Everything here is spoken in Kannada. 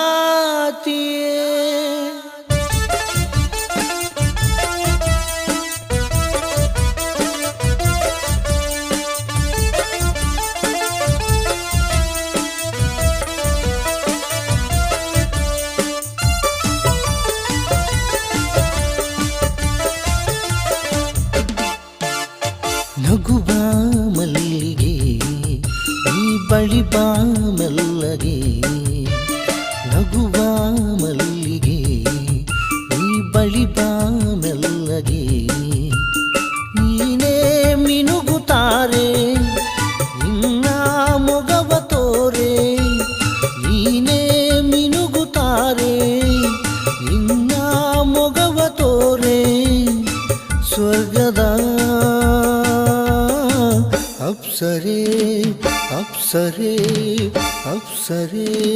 ಸಂಗಾತಿಯೇ ನಗುವ ಮಲ್ಲಿಗೆ ಈ ಬಳಿ ಬಾ ಮೆಲ್ಲಗೆ ನಗುವ ಮಲ್ಲಿಗೆ ಈ ಬಳಿ ಬಾ ಮೆಲ್ಲಗೆ ನೀನೇ ಮಿನುಗುತ್ತಾರೆ ನಿನ್ನ ಮೊಗವ ತೋರೆ ನೀನೇ ಮಿನುಗುತ್ತಾರೆ ನಿನ್ನ ಮೊಗವ ತೋರೆ ಸ್ವರ್ಗದ ಅಪ್ಸರೆ ಅಪ್ಸರೆ ಅಪ್ಸರೆ